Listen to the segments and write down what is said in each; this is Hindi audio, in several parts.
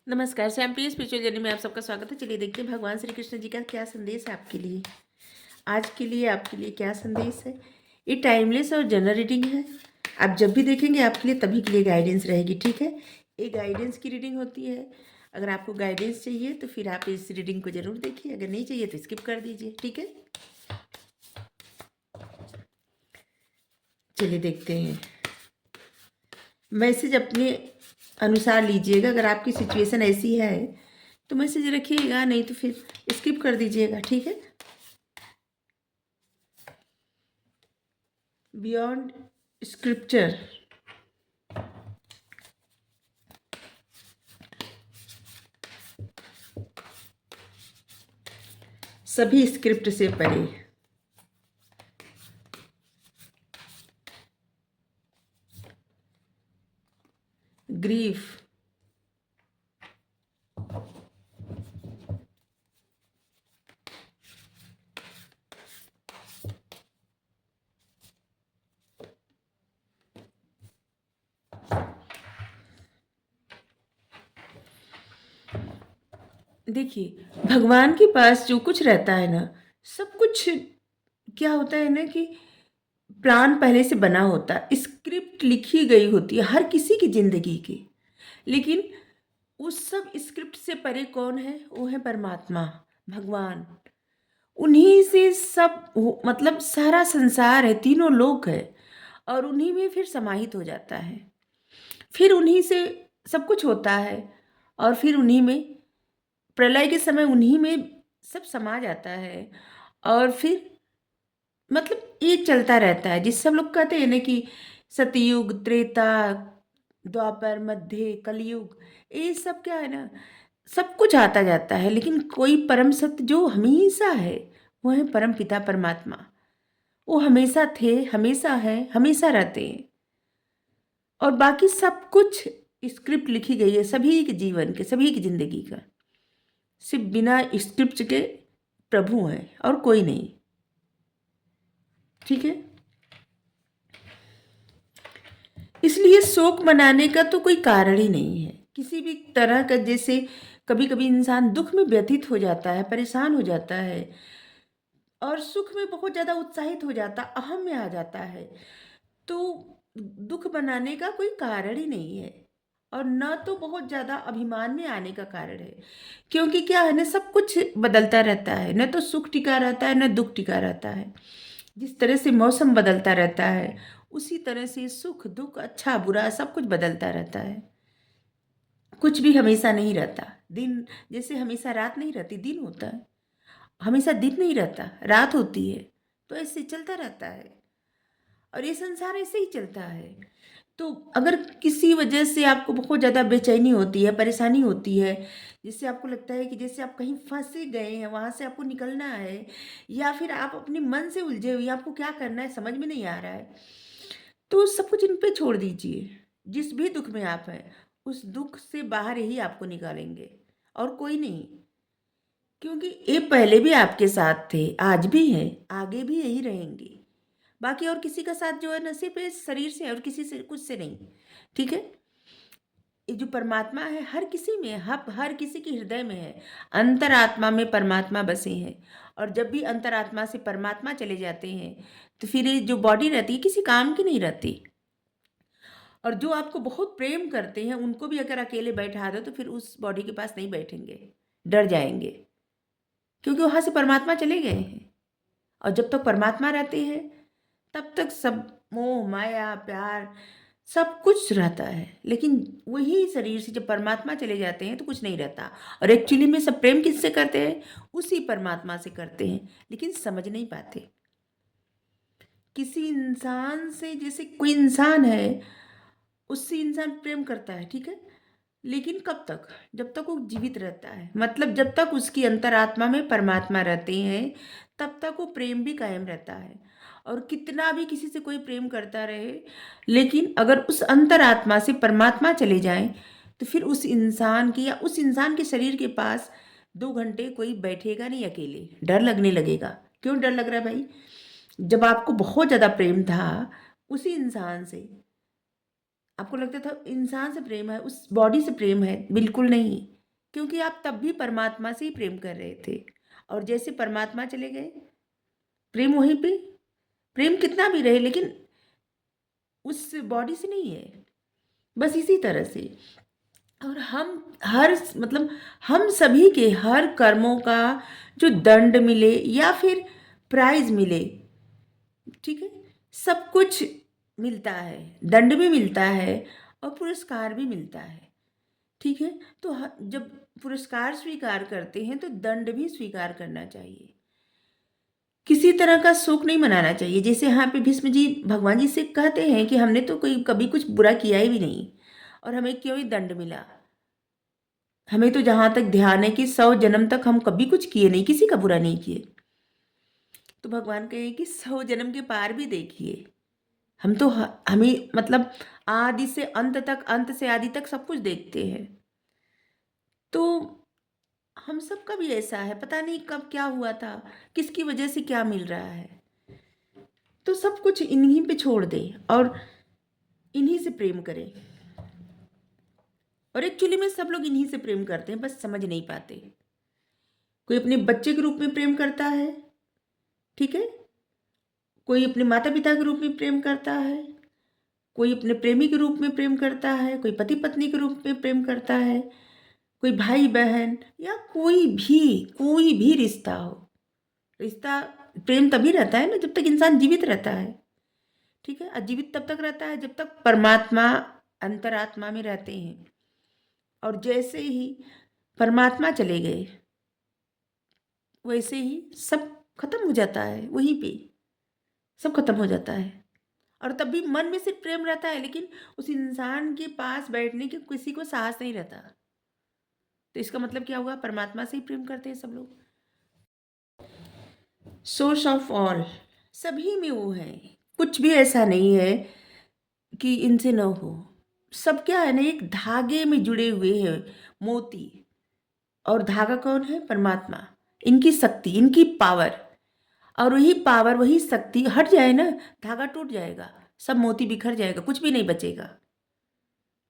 नमस्कार, श्यामप्रिय स्पिरिचुअल जर्नी में आप सबका स्वागत है। चलिए देखते हैं भगवान श्री कृष्ण जी का क्या संदेश है आपके लिए। आज के लिए आपके लिए क्या संदेश है। ये टाइमलेस और जनरल रीडिंग है। आप जब भी देखेंगे आपके लिए तभी के लिए गाइडेंस रहेगी, ठीक है। ये गाइडेंस की रीडिंग होती है। अगर आपको गाइडेंस चाहिए तो फिर आप इस रीडिंग को ज़रूर देखिए, अगर नहीं चाहिए तो स्किप कर दीजिए, ठीक है। चलिए देखते हैं। मैसेज अपने अनुसार लीजिएगा। अगर आपकी सिचुएशन ऐसी है तो मैसेज रखिएगा, नहीं तो फिर स्किप कर दीजिएगा, ठीक है। Beyond scripture. सभी स्क्रिप्ट से परे। ग्रीफ। देखिए, भगवान के पास जो कुछ रहता है ना, सब कुछ क्या होता है ना कि प्लान पहले से बना होता है, स्क्रिप्ट लिखी गई होती है हर किसी की ज़िंदगी की। लेकिन उस सब स्क्रिप्ट से परे कौन है? वो है परमात्मा, भगवान। उन्हीं से सब मतलब सारा संसार है, तीनों लोक है, और उन्हीं में फिर समाहित हो जाता है। फिर उन्हीं से सब कुछ होता है, और फिर उन्हीं में प्रलय के समय उन्हीं में सब समा जाता है। और फिर मतलब ये चलता रहता है, जिससे हम लोग कहते हैं ना कि सतयुग, त्रेता, द्वापर, मध्य, कलयुग, ये सब क्या है ना, सब कुछ आता जाता है, लेकिन कोई परम सत्य जो हमेशा है वो है परम पिता परमात्मा। वो हमेशा थे, हमेशा है, हमेशा रहते हैं। और बाकी सब कुछ स्क्रिप्ट लिखी गई है सभी के जीवन के, सभी की जिंदगी का। सिर्फ बिना स्क्रिप्ट के प्रभु हैं और कोई नहीं, ठीक है। इसलिए शोक मनाने का तो कोई कारण ही नहीं है किसी भी तरह का। जैसे कभी कभी इंसान दुख में व्यथित हो जाता है, परेशान हो जाता है, और सुख में बहुत ज़्यादा उत्साहित हो जाता, अहम में आ जाता है, तो दुख मनाने का कोई कारण ही नहीं है। और न तो बहुत ज़्यादा अभिमान में आने का कारण है, क्योंकि क्या है ना, सब कुछ बदलता रहता है, न तो सुख टिका रहता है न दुख टिका रहता है। जिस तरह से मौसम बदलता रहता है, उसी तरह से सुख दुख, अच्छा बुरा, सब कुछ बदलता रहता है। कुछ भी हमेशा नहीं रहता। दिन जैसे हमेशा रात नहीं रहती, दिन होता है। हमेशा दिन नहीं रहता, रात होती है। तो ऐसे चलता रहता है, और ये संसार ऐसे ही चलता है। तो अगर किसी वजह से आपको बहुत ज़्यादा बेचैनी होती है, परेशानी होती है, जिससे आपको लगता है कि जैसे आप कहीं फंसे गए हैं, वहाँ से आपको निकलना है, या फिर आप अपने मन से उलझे हुए हैं, आपको क्या करना है समझ में नहीं आ रहा है, तो सब कुछ इन पे छोड़ दीजिए। जिस भी दुख में आप हैं, उस दुख से बाहर ही आपको निकालेंगे, और कोई नहीं। क्योंकि ये पहले भी आपके साथ थे, आज भी हैं, आगे भी यही रहेंगे। बाकी और किसी का साथ जो है नसीब है, शरीर से और किसी से कुछ से नहीं, ठीक है। ये जो परमात्मा है हर किसी में, हर किसी के हृदय में है। अंतरात्मा में परमात्मा बसे हैं। और जब भी अंतरात्मा से परमात्मा चले जाते हैं, तो फिर ये जो बॉडी रहती है किसी काम की नहीं रहती। और जो आपको बहुत प्रेम करते हैं उनको भी अगर अकेले बैठा दो तो फिर उस बॉडी के पास नहीं बैठेंगे, डर जाएंगे, क्योंकि वहाँ से परमात्मा चले गए हैं। और जब तक परमात्मा रहते हैं तब तक सब मोह माया प्यार सब कुछ रहता है। लेकिन वही शरीर से जब परमात्मा चले जाते हैं तो कुछ नहीं रहता। और एक्चुअली में सब प्रेम किससे करते हैं? उसी परमात्मा से करते हैं, लेकिन समझ नहीं पाते। किसी इंसान से, जैसे कोई इंसान है, उससे इंसान प्रेम करता है, ठीक है, लेकिन कब तक? जब तक वो जीवित रहता है, मतलब जब तक उसकी अंतरात्मा में परमात्मा रहते हैं तब तक वो प्रेम भी कायम रहता है। और कितना भी किसी से कोई प्रेम करता रहे, लेकिन अगर उस अंतरात्मा से परमात्मा चले जाएं तो फिर उस इंसान की या उस इंसान के शरीर के पास 2 घंटे कोई बैठेगा नहीं अकेले, डर लगने लगेगा। क्यों डर लग रहा है भाई? जब आपको बहुत ज़्यादा प्रेम था उसी इंसान से, आपको लगता था इंसान से प्रेम है, उस बॉडी से प्रेम है, बिल्कुल नहीं। क्योंकि आप तब भी परमात्मा से ही प्रेम कर रहे थे, और जैसे परमात्मा चले गए, प्रेम वहीं पे, प्रेम कितना भी रहे लेकिन उस बॉडी से नहीं है। बस इसी तरह से, और हम हर मतलब हम सभी के हर कर्मों का जो दंड मिले या फिर प्राइज मिले, ठीक है, सब कुछ मिलता है, दंड भी मिलता है और पुरस्कार भी मिलता है, ठीक है। तो जब पुरस्कार स्वीकार करते हैं तो दंड भी स्वीकार करना चाहिए। किसी तरह का शोक नहीं मनाना चाहिए। जैसे यहाँ पे भीष्म जी भगवान जी से कहते हैं कि हमने तो कोई कभी कुछ बुरा किया ही भी नहीं, और हमें क्यों ही दंड मिला। हमें तो जहाँ तक ध्यान है कि 100 जन्म तक हम कभी कुछ किए नहीं, किसी का बुरा नहीं किए। तो भगवान कहे कि 100 जन्म के पार भी देखिए, हम तो हमें मतलब आदि से अंत तक, अंत से आदि तक सब कुछ देखते हैं। तो हम सबका भी ऐसा है, पता नहीं कब क्या हुआ था, किसकी वजह से क्या मिल रहा है। तो सब कुछ इन्हीं पे छोड़ दे और इन्हीं से प्रेम करें। और एक्चुअली में सब लोग इन्हीं से प्रेम करते हैं, बस समझ नहीं पाते। कोई अपने बच्चे के रूप में प्रेम करता है, ठीक है, कोई अपने माता पिता के रूप में प्रेम करता है, कोई अपने प्रेमी के रूप में प्रेम करता है, कोई पति पत्नी के रूप में प्रेम करता है, कोई भाई बहन, या कोई भी रिश्ता हो। रिश्ता प्रेम तभी रहता है ना जब तक इंसान जीवित रहता है, ठीक है। अजीवित तब तक रहता है जब तक परमात्मा अंतरात्मा में रहते हैं। और जैसे ही परमात्मा चले गए वैसे ही सब खत्म हो जाता है, वहीं पे सब खत्म हो जाता है। और तब भी मन में सिर्फ प्रेम रहता है, लेकिन उस इंसान के पास बैठने के किसी को साहस नहीं रहता। तो इसका मतलब क्या हुआ, परमात्मा से ही प्रेम करते हैं सब लोग। सोर्स ऑफ ऑल, सभी में वो है, कुछ भी ऐसा नहीं है कि इनसे न हो। सब क्या है ना, एक धागे में जुड़े हुए हैं मोती, और धागा कौन है, परमात्मा। इनकी शक्ति, इनकी पावर, और वही पावर वही शक्ति हट जाए ना, धागा टूट जाएगा, सब मोती बिखर जाएगा, कुछ भी नहीं बचेगा।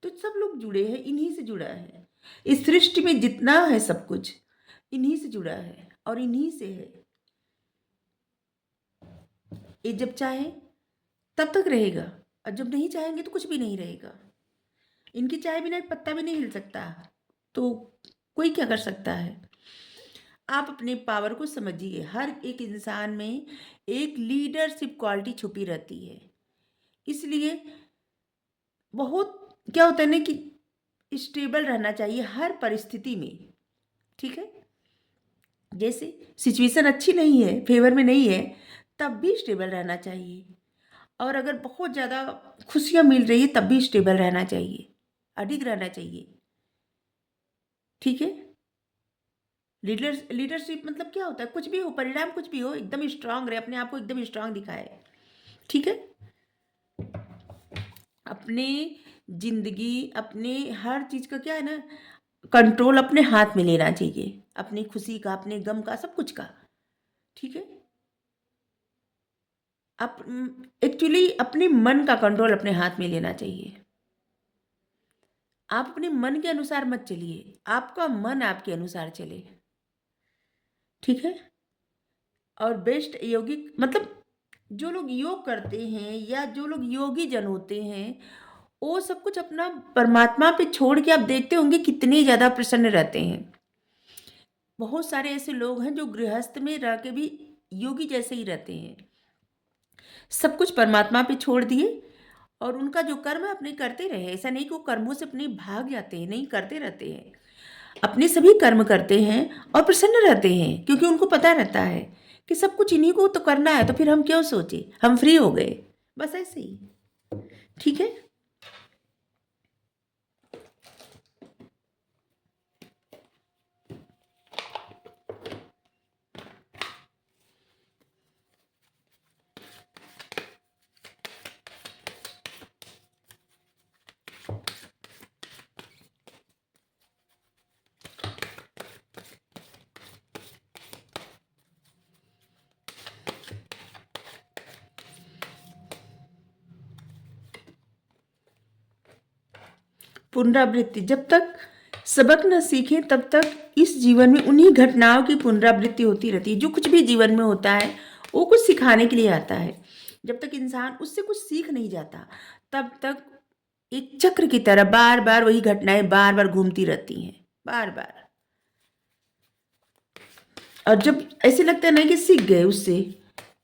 तो सब लोग जुड़े हैं, इन्हीं से जुड़ा है। इस सृष्टि में जितना है सब कुछ इन्हीं से जुड़ा है और इन्हीं से है। ये जब चाहे तब तक रहेगा, और जब नहीं चाहेंगे तो कुछ भी नहीं रहेगा। इनकी चाहे बिना एक पत्ता भी नहीं हिल सकता, तो कोई क्या कर सकता है। आप अपने पावर को समझिए। हर एक इंसान में एक लीडरशिप क्वालिटी छुपी रहती है। इसलिए बहुत क्या होता है ना कि स्टेबल रहना चाहिए हर परिस्थिति में, ठीक है। जैसे सिचुएशन अच्छी नहीं है, फेवर में नहीं है, तब भी स्टेबल रहना चाहिए। और अगर बहुत ज़्यादा खुशियाँ मिल रही है तब भी स्टेबल रहना चाहिए, अडिग रहना चाहिए, ठीक है। लीडरशिप मतलब क्या होता है, कुछ भी हो, परिणाम कुछ भी हो, एकदम स्ट्रांग रहे, अपने आप को एकदम स्ट्रांग दिखाए, ठीक है। अपने जिंदगी, अपने हर चीज़ का क्या है ना, कंट्रोल अपने हाथ में लेना चाहिए, अपनी खुशी का, अपने गम का, सब कुछ का, ठीक है। आप एक्चुअली अपने मन का कंट्रोल अपने हाथ में लेना चाहिए। आप अपने मन के अनुसार मत चलिए, आपका मन आपके अनुसार चले, ठीक है। और बेस्ट योगिक मतलब जो लोग योग करते हैं या जो लोग योगी जन होते हैं, वो सब कुछ अपना परमात्मा पे छोड़ के आप देखते होंगे कितने ज़्यादा प्रसन्न रहते हैं। बहुत सारे ऐसे लोग हैं जो गृहस्थ में रह के भी योगी जैसे ही रहते हैं, सब कुछ परमात्मा पे छोड़ दिए, और उनका जो कर्म है अपने करते रहे। ऐसा नहीं कि वो कर्मों से अपने भाग जाते हैं, नहीं, करते रहते हैं, अपने सभी कर्म करते हैं और प्रसन्न रहते हैं, क्योंकि उनको पता रहता है कि सब कुछ इन्हीं को तो करना है, तो फिर हम क्यों सोचे, हम फ्री हो गए, बस ऐसे ही, ठीक है। पुनरावृत्ति, जब तक सबक न सीखें तब तक इस जीवन में उन्हीं घटनाओं की पुनरावृत्ति होती रहती है। जो कुछ भी जीवन में होता है वो कुछ सिखाने के लिए आता है। जब तक इंसान उससे कुछ सीख नहीं जाता तब तक एक चक्र की तरह बार बार वही घटनाएं बार बार घूमती रहती हैं, बार बार। और जब ऐसे लगता है ना कि सीख गए उससे,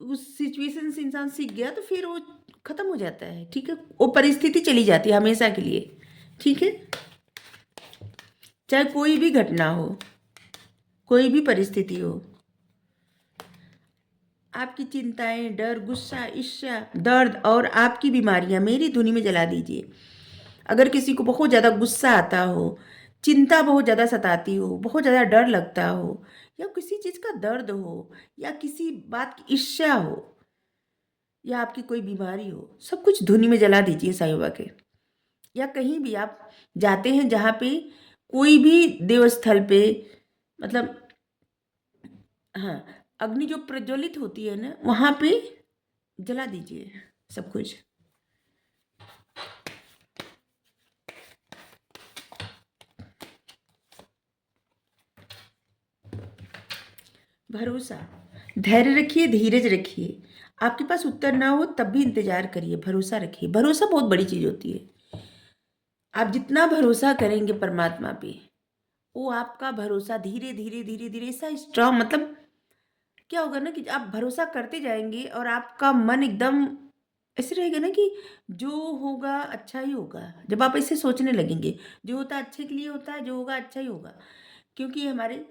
उस सिचुएशन से इंसान सीख गया, तो फिर वो खत्म हो जाता है। ठीक है, वो परिस्थिति चली जाती है हमेशा के लिए। ठीक है, चाहे कोई भी घटना हो, कोई भी परिस्थिति हो, आपकी चिंताएं, डर, गुस्सा, ईर्ष्या, दर्द और आपकी बीमारियां मेरी धुनी में जला दीजिए। अगर किसी को बहुत ज़्यादा गुस्सा आता हो, चिंता बहुत ज़्यादा सताती हो, बहुत ज़्यादा डर लगता हो, या किसी चीज़ का दर्द हो, या किसी बात की ईर्ष्या हो, या आपकी कोई बीमारी हो, सब कुछ धुनी में जला दीजिए साईं बाबा के। या कहीं भी आप जाते हैं जहाँ पे कोई भी देवस्थल पे, मतलब हाँ, अग्नि जो प्रज्वलित होती है ना, वहाँ पे जला दीजिए सब कुछ। भरोसा, धैर्य रखिए, धीरज रखिए। आपके पास उत्तर ना हो तब भी इंतजार करिए, भरोसा रखिए। भरोसा बहुत बड़ी चीज़ होती है। आप जितना भरोसा करेंगे परमात्मा पे, वो आपका भरोसा धीरे धीरे धीरे धीरे ऐसा स्ट्रांग, मतलब क्या होगा ना कि आप भरोसा करते जाएंगे और आपका मन एकदम ऐसे रहेगा ना कि जो होगा अच्छा ही होगा। जब आप ऐसे सोचने लगेंगे, जो होता है अच्छे के लिए होता है, जो होगा अच्छा ही होगा, क्योंकि ये हमारे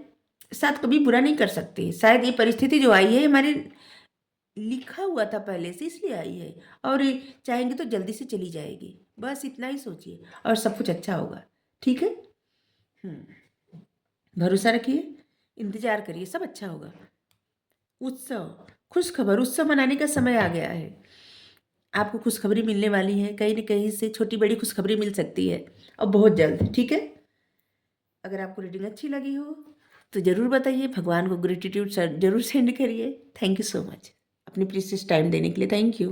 साथ कभी बुरा नहीं कर सकते। शायद ये परिस्थिति जो आई है हमारे लिखा हुआ था पहले से, इसलिए आई है, और ये चाहेंगे तो जल्दी से चली जाएगी। बस इतना ही सोचिए और सब कुछ अच्छा होगा। ठीक है। भरोसा रखिए, इंतजार करिए, सब अच्छा होगा। उत्सव, खुशखबर, उत्सव मनाने का समय आ गया है। आपको खुशखबरी मिलने वाली है, कहीं न कहीं से छोटी बड़ी खुशखबरी मिल सकती है, और बहुत जल्द। ठीक है। अगर आपको रीडिंग अच्छी लगी हो तो ज़रूर बताइए, भगवान को ग्रेटिट्यूड ज़रूर सेंड करिए। थैंक यू सो मच अपनी प्रीशियस टाइम देने के लिए। Thank you.